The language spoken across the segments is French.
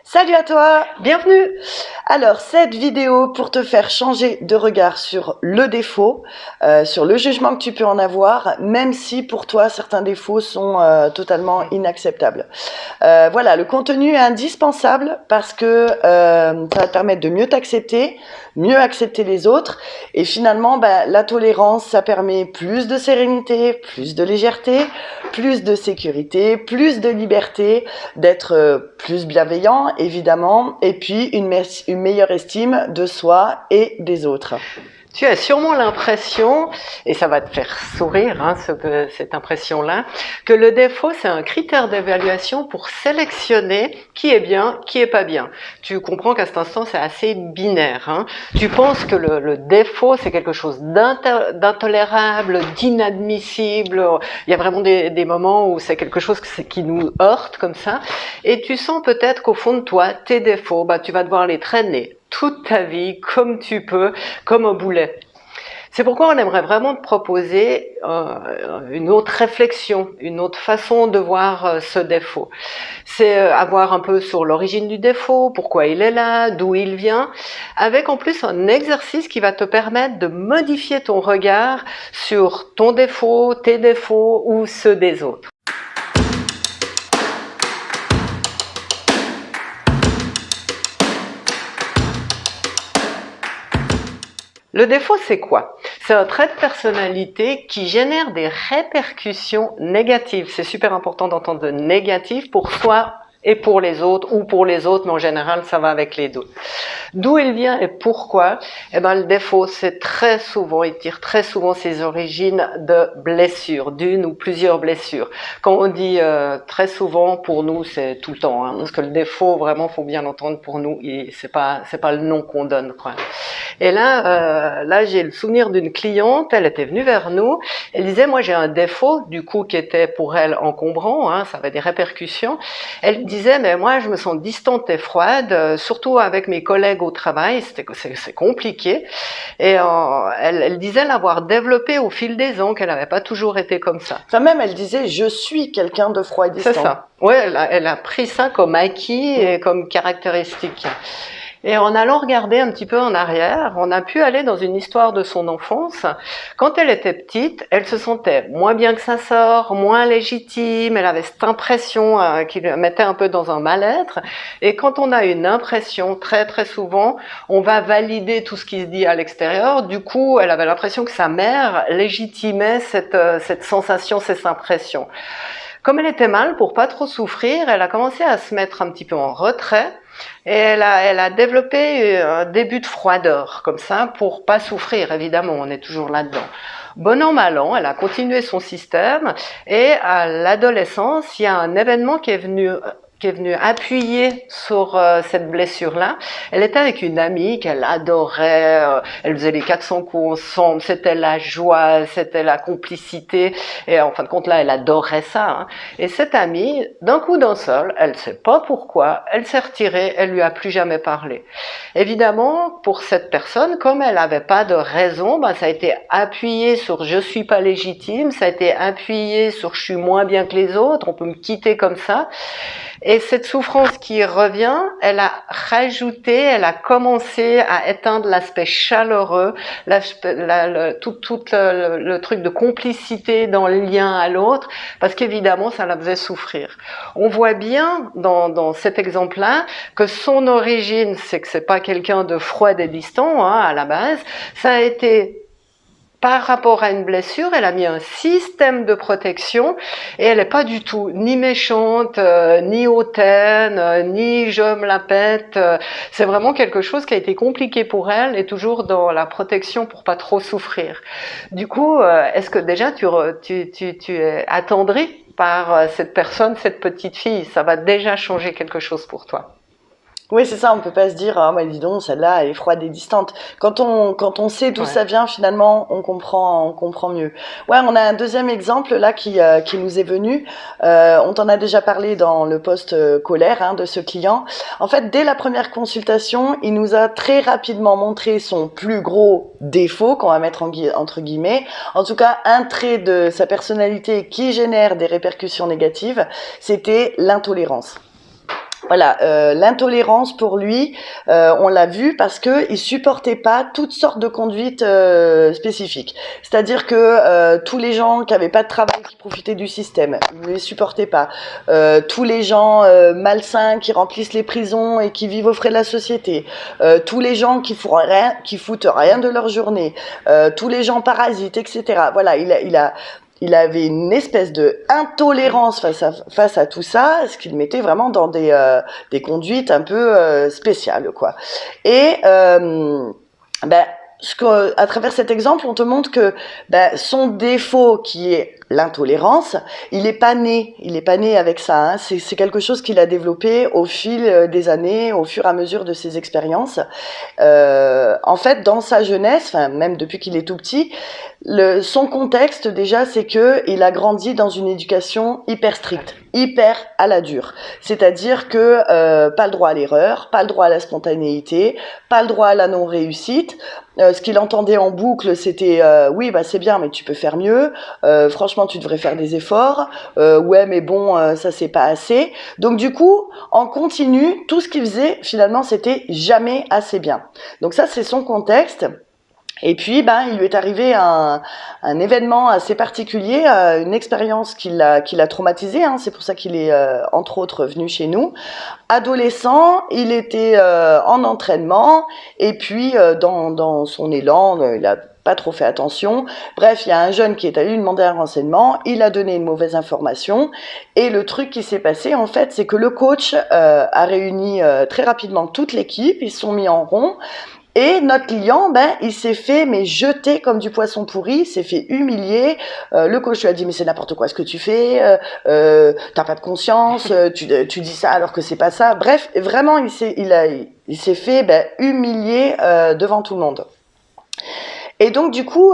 Salut à toi, bienvenue. Alors, cette vidéo pour te faire changer de regard sur le défaut, sur le jugement que tu peux en avoir, même si pour toi certains défauts sont totalement inacceptables. Voilà, le contenu est indispensable parce que ça va te permettre de mieux t'accepter, mieux accepter les autres, et finalement, la tolérance, ça permet plus de sérénité, plus de légèreté, plus de sécurité, plus de liberté, d'être plus bienveillant, évidemment, et puis une meilleure estime de soi et des autres. Tu as sûrement l'impression, et ça va te faire sourire, cette impression-là, que le défaut, c'est un critère d'évaluation pour sélectionner qui est bien, qui est pas bien. Tu comprends qu'à cet instant, c'est assez binaire. Tu penses que le défaut, c'est quelque chose d'intolérable, d'inadmissible. Il y a vraiment des moments où c'est quelque chose qui nous heurte comme ça. Et tu sens peut-être qu'au fond de toi, tes défauts, tu vas devoir les traîner toute ta vie, comme tu peux, comme un boulet. C'est pourquoi on aimerait vraiment te proposer une autre réflexion, une autre façon de voir ce défaut. C'est avoir un peu sur l'origine du défaut, pourquoi il est là, d'où il vient, avec en plus un exercice qui va te permettre de modifier ton regard sur ton défaut, tes défauts ou ceux des autres. Le défaut, c'est quoi? C'est un trait de personnalité qui génère des répercussions négatives. C'est super important d'entendre de négatif pour soi et pour les autres, ou pour les autres, mais en général, ça va avec les deux. D'où il vient et pourquoi? Le défaut, c'est très souvent, il tire très souvent ses origines de blessures, d'une ou plusieurs blessures. Quand on dit très souvent, pour nous, c'est tout le temps, parce que le défaut, vraiment, faut bien l'entendre pour nous, c'est pas le nom qu'on donne, quoi. Et là, j'ai le souvenir d'une cliente, elle était venue vers nous, elle disait, moi, j'ai un défaut, du coup, qui était pour elle encombrant, ça avait des répercussions. Elle disait, mais moi, je me sens distante et froide, surtout avec mes collègues au travail, c'est compliqué. Et elle disait l'avoir développé au fil des ans, qu'elle n'avait pas toujours été comme ça. Enfin, même, elle disait, je suis quelqu'un de froid et distant. C'est ça. Ouais, elle a pris ça comme acquis et comme caractéristique. Et en allant regarder un petit peu en arrière, on a pu aller dans une histoire de son enfance. Quand elle était petite, elle se sentait moins bien que sa sœur, moins légitime, elle avait cette impression qui la mettait un peu dans un mal-être. Et quand on a une impression, très très souvent, on va valider tout ce qui se dit à l'extérieur. Du coup, elle avait l'impression que sa mère légitimait cette sensation, cette impression. Comme elle était mal, pour pas trop souffrir, elle a commencé à se mettre un petit peu en retrait. Et elle a développé un début de froideur, comme ça, pour pas souffrir, évidemment, on est toujours là-dedans. Bon an, mal an, elle a continué son système, et à l'adolescence, il y a un événement qui est venu appuyer sur cette blessure-là. Elle était avec une amie qu'elle adorait, elle faisait les 400 coups ensemble, c'était la joie, c'était la complicité, et en fin de compte là, elle adorait ça. Et cette amie, d'un coup d'un seul, elle ne sait pas pourquoi, elle s'est retirée, elle lui a plus jamais parlé. Évidemment, pour cette personne, comme elle n'avait pas de raison, ça a été appuyé sur je suis pas légitime, ça a été appuyé sur je suis moins bien que les autres, on peut me quitter comme ça. Et cette souffrance qui revient, elle a rajouté, elle a commencé à éteindre l'aspect chaleureux, tout le truc de complicité dans le lien à l'autre, parce qu'évidemment, ça la faisait souffrir. On voit bien dans cet exemple-là que son origine, c'est que c'est pas quelqu'un de froid et distant, à la base, ça a été par rapport à une blessure, elle a mis un système de protection et elle n'est pas du tout ni méchante, ni hautaine, ni je me la pète. C'est vraiment quelque chose qui a été compliqué pour elle et toujours dans la protection pour pas trop souffrir. Du coup, est-ce que déjà tu es attendri par cette personne, cette petite fille? Ça va déjà changer quelque chose pour toi. Oui, c'est ça, on peut pas se dire, dis donc, celle-là, elle est froide et distante. Quand on sait d'où ça vient, finalement, on comprend mieux. Ouais, on a un deuxième exemple, là, qui nous est venu. On t'en a déjà parlé dans le post colère, de ce client. En fait, dès la première consultation, il nous a très rapidement montré son plus gros défaut, qu'on va mettre entre guillemets. En tout cas, un trait de sa personnalité qui génère des répercussions négatives, c'était l'intolérance. Voilà, l'intolérance pour lui, on l'a vu parce que il supportait pas toutes sortes de conduites spécifiques. C'est-à-dire que tous les gens qui avaient pas de travail, qui profitaient du système, il ne les supportait pas. Tous les gens malsains qui remplissent les prisons et qui vivent aux frais de la société. Tous les gens qui foutent rien de leur journée. Tous les gens parasites, etc. Voilà, il avait une espèce de intolérance face à tout ça, ce qui le mettait vraiment dans des conduites un peu spéciales, quoi. Et à travers cet exemple, on te montre que son défaut, qui est l'intolérance, il est pas né avec ça. Hein. C'est quelque chose qu'il a développé au fil des années, au fur et à mesure de ses expériences. En fait, dans sa jeunesse, enfin même depuis qu'il est tout petit, son contexte déjà, c'est que il a grandi dans une éducation hyper stricte, hyper à la dure. C'est-à-dire que pas le droit à l'erreur, pas le droit à la spontanéité, pas le droit à la non-réussite. Ce qu'il entendait en boucle, c'était oui, c'est bien, mais tu peux faire mieux. Franchement, tu devrais faire des efforts. Ouais, mais bon, ça c'est pas assez. Donc du coup, en continu, tout ce qu'il faisait, finalement, c'était jamais assez bien. Donc ça, c'est son contexte. Et puis, il lui est arrivé un événement assez particulier, une expérience qui l'a traumatisé. Hein, c'est pour ça qu'il est, entre autres, venu chez nous. Adolescent, il était en entraînement, et puis dans son élan, il a pas trop fait attention. Bref, il y a un jeune qui est allé lui demander un renseignement, il a donné une mauvaise information, et le truc qui s'est passé, en fait, c'est que le coach a réuni très rapidement toute l'équipe, ils se sont mis en rond. Et notre client, il s'est fait jeter comme du poisson pourri, il s'est fait humilier. Le coach lui a dit mais c'est n'importe quoi ce que tu fais, t'as pas de conscience, tu dis ça alors que c'est pas ça. Bref, vraiment il s'est fait humilier devant tout le monde. Et donc du coup,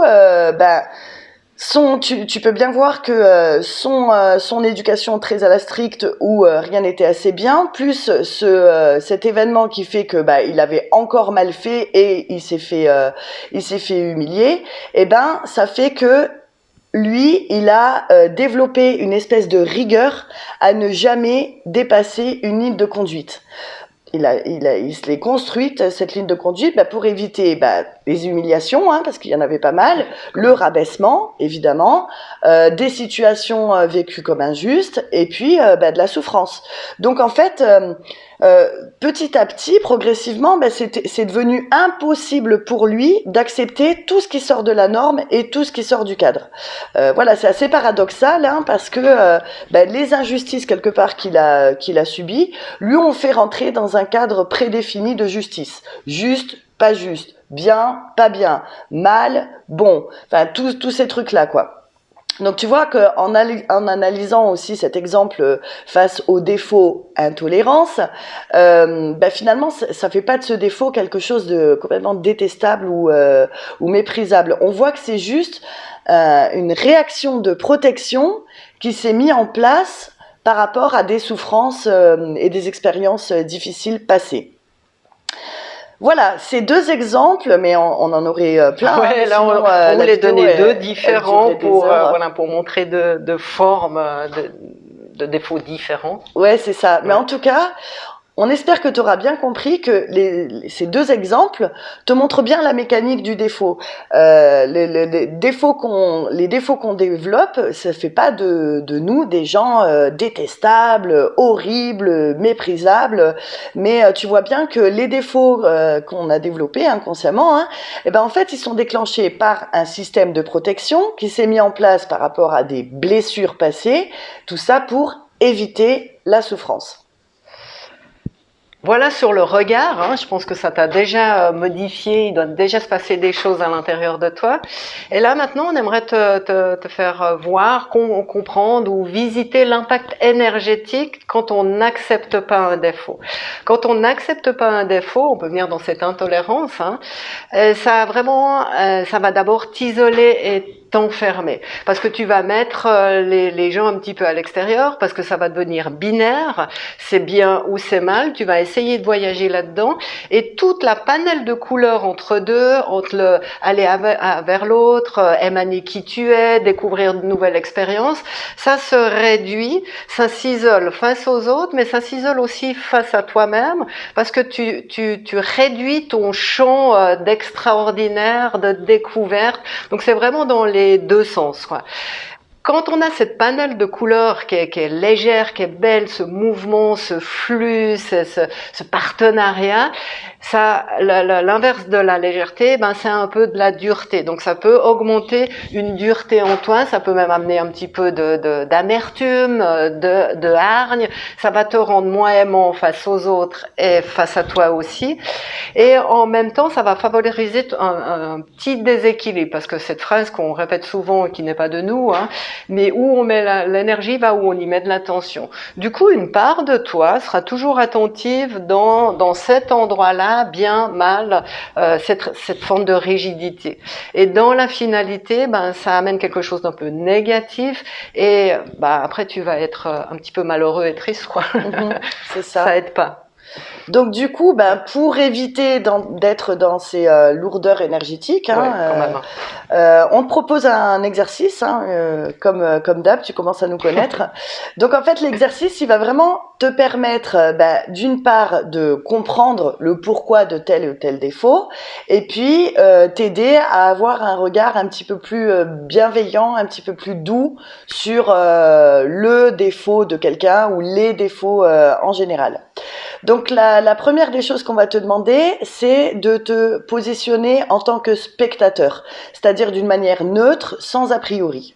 tu peux bien voir que son éducation très à la stricte où rien n'était assez bien, plus cet événement qui fait que il avait encore mal fait et il s'est fait humilier, ça fait que lui, il a développé une espèce de rigueur à ne jamais dépasser une ligne de conduite. Il se l'est construite, cette ligne de conduite, pour éviter les humiliations, hein, parce qu'il y en avait pas mal, le rabaissement, évidemment, des situations vécues comme injustes, et puis de la souffrance. Donc en fait, petit à petit, progressivement, c'est devenu impossible pour lui d'accepter tout ce qui sort de la norme et tout ce qui sort du cadre. Voilà, c'est assez paradoxal, hein, parce que les injustices quelque part qu'il a subies lui ont fait rentrer dans un cadre prédéfini de justice. Juste, pas juste, bien, pas bien, mal, bon, enfin tous ces trucs-là, quoi. Donc tu vois qu'en analysant aussi cet exemple face au défaut intolérance, finalement ça fait pas de ce défaut quelque chose de complètement détestable ou méprisable. On voit que c'est juste une réaction de protection qui s'est mise en place par rapport à des souffrances et des expériences difficiles passées. Voilà, ces deux exemples, mais on en aurait plein. Ouais, là, on voulait donner deux différents pour montrer deux formes de défauts différents. Ouais, c'est ça. Ouais. Mais en tout cas, on espère que tu auras bien compris que ces deux exemples te montrent bien la mécanique du défaut. Les défauts qu'on développe, ça fait pas de nous des gens détestables, horribles, méprisables. Mais tu vois bien que les défauts qu'on a développés inconsciemment, en fait, ils sont déclenchés par un système de protection qui s'est mis en place par rapport à des blessures passées. Tout ça pour éviter la souffrance. Voilà sur le regard, hein, je pense que ça t'a déjà modifié, il doit déjà se passer des choses à l'intérieur de toi. Et là maintenant, on aimerait te faire voir, comprendre ou visiter l'impact énergétique quand on n'accepte pas un défaut. Quand on n'accepte pas un défaut, on peut venir dans cette intolérance, hein, ça va d'abord t'isoler et t'enfermer. Parce que tu vas mettre les gens un petit peu à l'extérieur, parce que ça va devenir binaire, c'est bien ou c'est mal, tu vas essayer de voyager là-dedans, et toute la panel de couleurs entre deux, aller vers l'autre, émaner qui tu es, découvrir de nouvelles expériences, ça se réduit, ça s'isole face aux autres, mais ça s'isole aussi face à toi-même, parce que tu réduis ton champ d'extraordinaire, de découverte. Donc c'est vraiment dans les deux sens, quoi. Quand on a cette panel de couleurs qui est légère, qui est belle, ce mouvement, ce flux, ce partenariat, ça, l'inverse de la légèreté, ben c'est un peu de la dureté. Donc ça peut augmenter une dureté en toi, ça peut même amener un petit peu d'amertume, de hargne. Ça va te rendre moins aimant face aux autres et face à toi aussi. Et en même temps, ça va favoriser un petit déséquilibre, parce que cette phrase qu'on répète souvent et qui n'est pas de nous, hein, mais où on met l'énergie va où on y met de l'attention. Du coup, une part de toi sera toujours attentive dans cet endroit-là, bien, mal, cette forme de rigidité. Et dans la finalité, ben, ça amène quelque chose d'un peu négatif, et ben, après tu vas être un petit peu malheureux et triste, quoi. C'est ça. Ça aide pas. Donc du coup, ben, pour éviter d'être dans ces lourdeurs énergétiques, hein, on te propose un exercice, hein, comme d'hab, tu commences à nous connaître. Donc en fait, l'exercice, il va vraiment te permettre, d'une part, de comprendre le pourquoi de tel ou tel défaut, et puis t'aider à avoir un regard un petit peu plus bienveillant, un petit peu plus doux sur le défaut de quelqu'un ou les défauts en général. Donc la première des choses qu'on va te demander, c'est de te positionner en tant que spectateur, c'est-à-dire d'une manière neutre, sans a priori.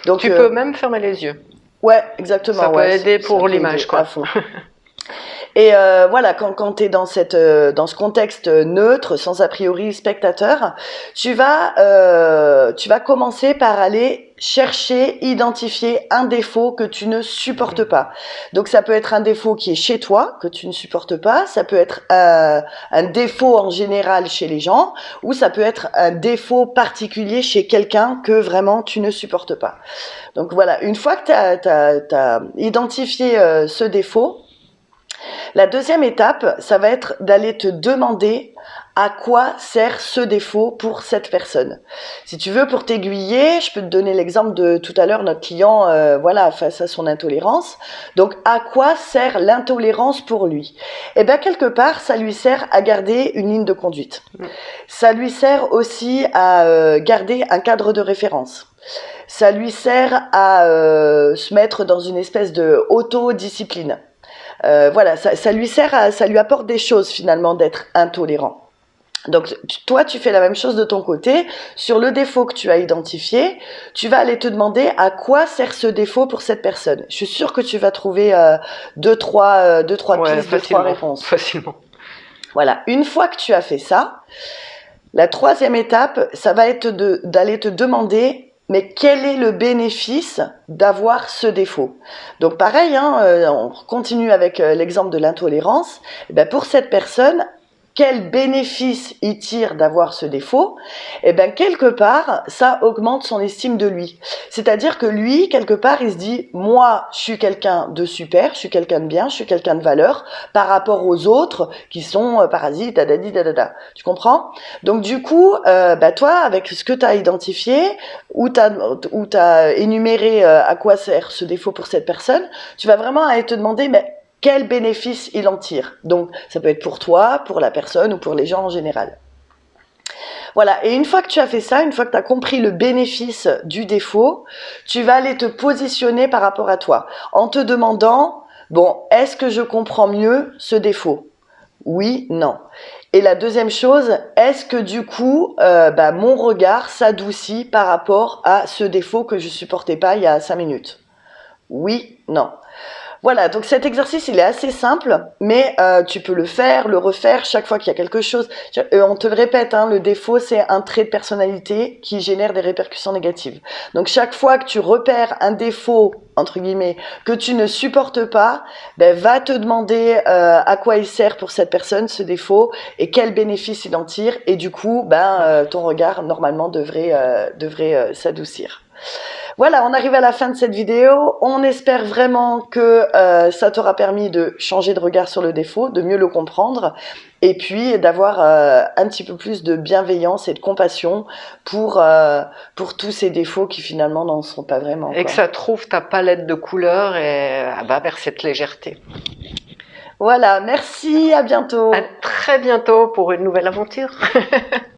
Donc, tu peux même fermer les yeux. Ouais, exactement. Ça peut aider pour l'image, quoi. Et voilà, quand tu es dans ce contexte neutre, sans a priori spectateur, tu vas commencer par aller chercher, identifier un défaut que tu ne supportes pas. Donc ça peut être un défaut qui est chez toi, que tu ne supportes pas, ça peut être un défaut en général chez les gens, ou ça peut être un défaut particulier chez quelqu'un que vraiment tu ne supportes pas. Donc voilà, une fois que tu as identifié ce défaut, la deuxième étape, ça va être d'aller te demander à quoi sert ce défaut pour cette personne. Si tu veux, pour t'aiguiller, je peux te donner l'exemple de tout à l'heure, notre client, face à son intolérance. Donc, à quoi sert l'intolérance pour lui? Eh bien, quelque part, ça lui sert à garder une ligne de conduite. Ça lui sert aussi à garder un cadre de référence. Ça lui sert à se mettre dans une espèce de autodiscipline. Voilà, ça lui sert ça lui apporte des choses finalement d'être intolérant. Donc toi, tu fais la même chose de ton côté. Sur le défaut que tu as identifié, tu vas aller te demander à quoi sert ce défaut pour cette personne. Je suis sûre que tu vas trouver deux, trois pistes, deux, trois réponses. Facilement. Voilà, une fois que tu as fait ça, la troisième étape, ça va être d'aller te demander mais quel est le bénéfice d'avoir ce défaut? Donc pareil, hein, on continue avec l'exemple de l'intolérance. Pour cette personne, quel bénéfice il tire d'avoir ce défaut? Quelque part, ça augmente son estime de lui. C'est-à-dire que lui, quelque part, il se dit, moi, je suis quelqu'un de super, je suis quelqu'un de bien, je suis quelqu'un de valeur, par rapport aux autres qui sont parasites, dadadi, dadada. Tu comprends? Donc du coup, toi, avec ce que tu as identifié, où tu as énuméré à quoi sert ce défaut pour cette personne, tu vas vraiment aller te demander, quel bénéfice il en tire. Donc, ça peut être pour toi, pour la personne ou pour les gens en général. Voilà, et une fois que tu as fait ça, une fois que tu as compris le bénéfice du défaut, tu vas aller te positionner par rapport à toi, en te demandant, est-ce que je comprends mieux ce défaut? Oui, non. Et la deuxième chose, est-ce que du coup, mon regard s'adoucit par rapport à ce défaut que je supportais pas il y a 5 minutes? Oui, non. Voilà, donc cet exercice, il est assez simple, mais tu peux le faire, le refaire chaque fois qu'il y a quelque chose. On te le répète, hein, le défaut, c'est un trait de personnalité qui génère des répercussions négatives. Donc chaque fois que tu repères un défaut, entre guillemets, que tu ne supportes pas, ben, va te demander à quoi il sert pour cette personne, ce défaut, et quel bénéfice il en tire. Et du coup, ben, ton regard, normalement, devrait s'adoucir. Voilà, on arrive à la fin de cette vidéo. On espère vraiment que ça t'aura permis de changer de regard sur le défaut, de mieux le comprendre, et puis d'avoir un petit peu plus de bienveillance et de compassion pour tous ces défauts qui finalement n'en sont pas vraiment. Et que ça trouve ta palette de couleurs et va vers cette légèreté. Voilà, merci, à bientôt. À très bientôt pour une nouvelle aventure.